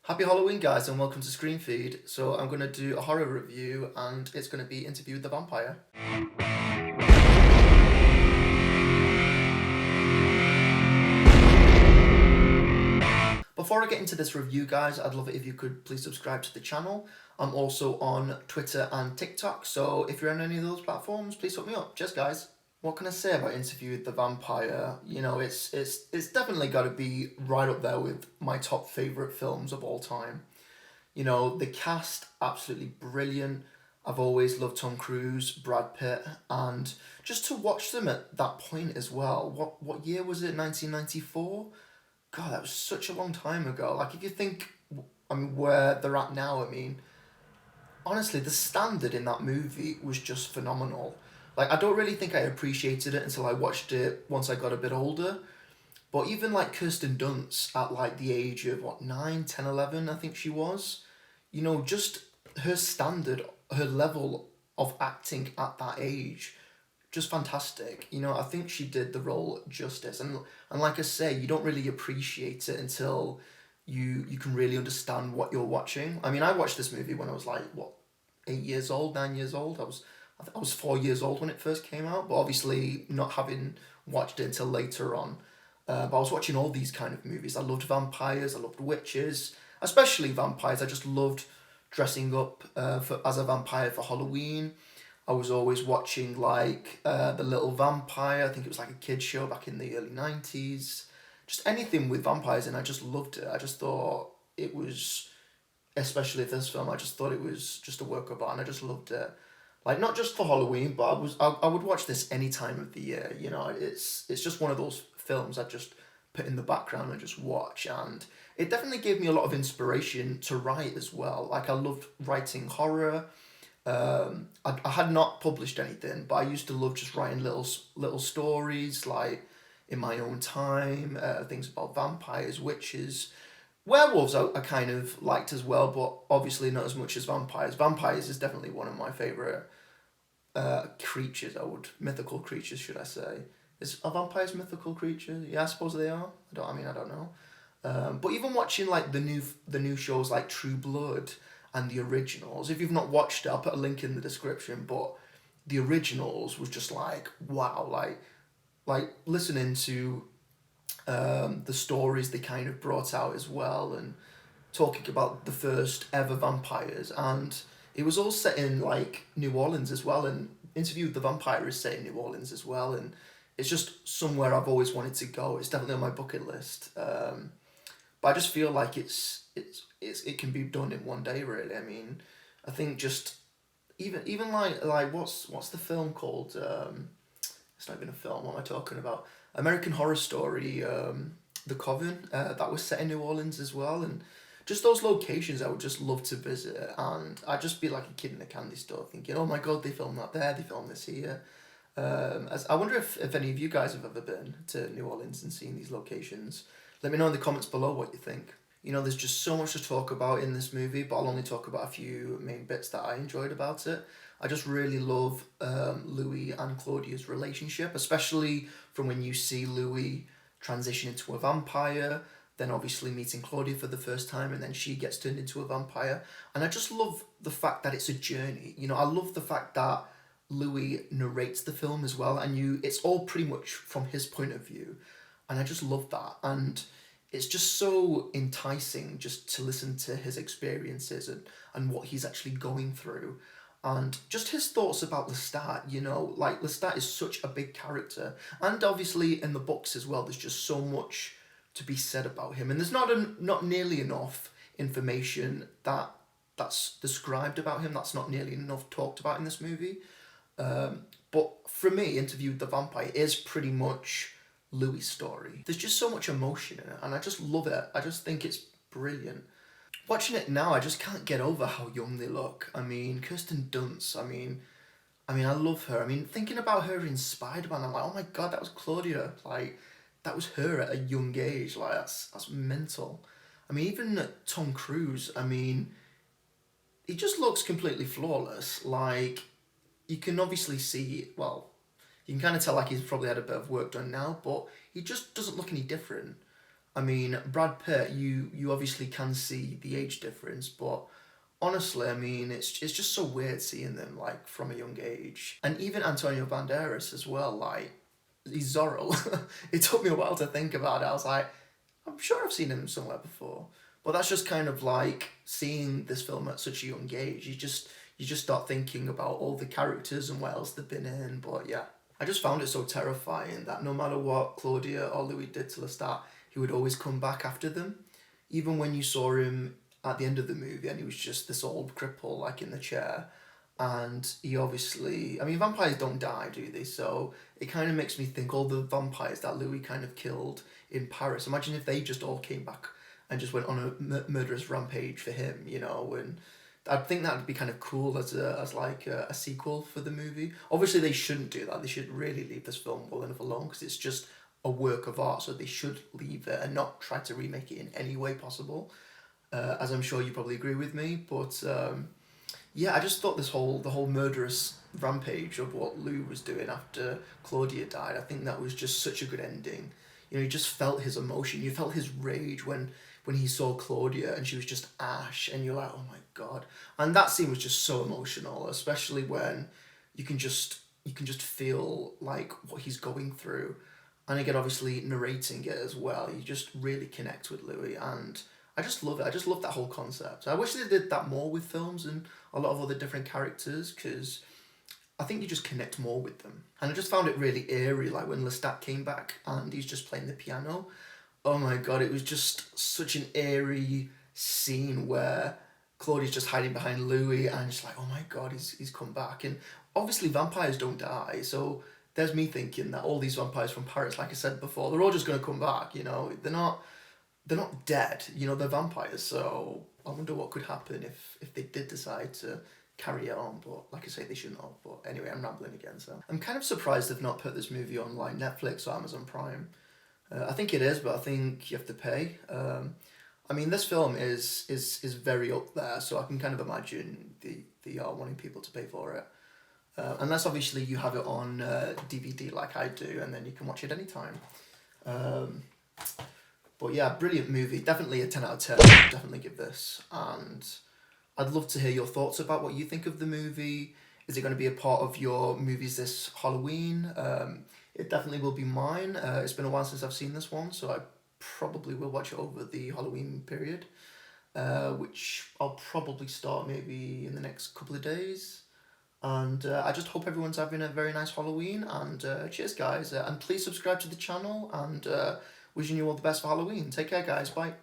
Happy Halloween, guys, and welcome to ScreenFEED. So I'm going to do a horror review, and it's going to be Interview with the Vampire. Before I get into this review, guys, I'd love it if you could please subscribe to the channel. I'm also on Twitter and TikTok, so if you're on any of those platforms, please hook me up. Cheers, guys. What can I say about Interview with the Vampire? You know, it's definitely got to be right up there with my top favourite films of all time. You know, the cast, absolutely brilliant. I've always loved Tom Cruise, Brad Pitt, and just to watch them at that point as well. What year was it? 1994? God, that was such a long time ago. Like, if you think, where they're at now, honestly, the standard in that movie was just phenomenal. Like, I don't really think I appreciated it until I watched it once I got a bit older. But even like Kirsten Dunst at like the age of 9, 10, 11, I think she was, you know, just her standard, her level of acting at that age, just fantastic. You know, I think she did the role justice. And like I say, you don't really appreciate it until you can really understand what you're watching. I mean, I watched this movie when I was like, 8 years old, 9 years old. I was 4 years old when it first came out, but obviously not having watched it until later on. But I was watching all these kind of movies. I loved vampires, I loved witches, especially vampires. I just loved dressing up as a vampire for Halloween. I was always watching like The Little Vampire. I think it was like a kid's show back in the early 90s. Just anything with vampires, and I just loved it. I just thought it was, especially this film, I just thought it was just a work of art, and I just loved it. Like, not just for Halloween, but I would watch this any time of the year. You know, it's just one of those films I just put in the background and just watch, and it definitely gave me a lot of inspiration to write as well. Like, I loved writing horror. I had not published anything, but I used to love just writing little stories, like in my own time, things about vampires, witches. Werewolves I kind of liked as well, but obviously not as much as vampires. Vampires is definitely one of my favourite creatures. Mythical creatures, should I say? Are vampires mythical creatures? Yeah, I suppose they are. I don't know. But even watching like the new shows like True Blood and the originals. If you've not watched it, I'll put a link in the description. But the originals was just like wow, like listening to the stories they kind of brought out as well, and talking about the first ever vampires, and it was all set in like New Orleans as well, and Interview with the Vampire is set in New Orleans as well, and it's just somewhere I've always wanted to go. It's definitely on my bucket list, but I just feel like it can be done in one day, really. I mean, I think just even like what's the film called? It's not even a film. What am I talking about? American Horror Story, The Coven, that was set in New Orleans as well, and just those locations I would just love to visit, and I'd just be like a kid in a candy store thinking, oh my god, they filmed that there, they filmed this here. I wonder if any of you guys have ever been to New Orleans and seen these locations. Let me know in the comments below what you think. You know, there's just so much to talk about in this movie, but I'll only talk about a few main bits that I enjoyed about it. I just really love Louis and Claudia's relationship, especially from when you see Louis transition into a vampire, then obviously meeting Claudia for the first time, and then she gets turned into a vampire. And I just love the fact that it's a journey. You know, I love the fact that Louis narrates the film as well, and it's all pretty much from his point of view. And I just love that. And it's just so enticing just to listen to his experiences and what he's actually going through. And just his thoughts about Lestat, you know, like Lestat is such a big character. And obviously in the books as well, there's just so much to be said about him. And there's not nearly enough information that's described about him. That's not nearly enough talked about in this movie. But for me, Interview with the Vampire is pretty much Louis' story. There's just so much emotion in it, and I just love it. I just think it's brilliant. Watching it now, I just can't get over how young they look. I mean, Kirsten Dunst, I love her. I mean, thinking about her in Spider-Man, I'm like, oh my god, that was Claudia. Like, that was her at a young age. Like, that's mental. I mean, even Tom Cruise, he just looks completely flawless. Like, you can obviously see, well, you can kind of tell like he's probably had a bit of work done now, but he just doesn't look any different. I mean, Brad Pitt, you obviously can see the age difference, but honestly, I mean, it's just so weird seeing them like from a young age, and even Antonio Banderas as well. Like, he's Zorro. It took me a while to think about it. I was like, I'm sure I've seen him somewhere before, but that's just kind of like seeing this film at such a young age. You just start thinking about all the characters and what else they've been in. But yeah, I just found it so terrifying that no matter what Claudia or Louis did to Lestat, he would always come back after them. Even when you saw him at the end of the movie and he was just this old cripple like in the chair, and he obviously, I mean, vampires don't die, do they? So it kind of makes me think all the vampires that Louis kind of killed in Paris, imagine if they just all came back and just went on a murderous rampage for him, you know. And I think that would be kind of cool as a sequel for the movie. Obviously, they shouldn't do that. They should really leave this film well enough alone, because it's just a work of art. So they should leave it and not try to remake it in any way possible. As I'm sure you probably agree with me, but yeah, I just thought the whole murderous rampage of what Lou was doing after Claudia died, I think that was just such a good ending. You know, you just felt his emotion. You felt his rage when he saw Claudia and she was just ash, and you're like, oh my god. And that scene was just so emotional, especially when you can just feel like what he's going through. And again, obviously narrating it as well, you just really connect with Louis, and I just love it. I just love that whole concept. I wish they did that more with films and a lot of other different characters, because I think you just connect more with them. And I just found it really eerie, like when Lestat came back and he's just playing the piano. Oh my god, it was just such an eerie scene where Claudia's just hiding behind Louis, and it's like, oh my god, he's come back. And obviously vampires don't die, so there's me thinking that all these vampires from Paris, like I said before, they're all just going to come back, you know. They're not dead, you know, they're vampires. So I wonder what could happen if they did decide to carry it on. But like I say, they shouldn't have. But anyway, I'm rambling again. So I'm kind of surprised they've not put this movie on like Netflix or Amazon Prime. I think it is, but I think you have to pay. I mean, this film is very up there, so I can kind of imagine they are wanting people to pay for it. Unless obviously you have it on DVD like I do, and then you can watch it anytime. But yeah, brilliant movie. Definitely a 10 out of 10. Definitely give this. And I'd love to hear your thoughts about what you think of the movie. Is it going to be a part of your movies this Halloween? It definitely will be mine. It's been a while since I've seen this one, so I probably will watch it over the Halloween period, which I'll probably start maybe in the next couple of days. And I just hope everyone's having a very nice Halloween. And cheers, guys. And please subscribe to the channel. And wishing you all the best for Halloween. Take care, guys. Bye.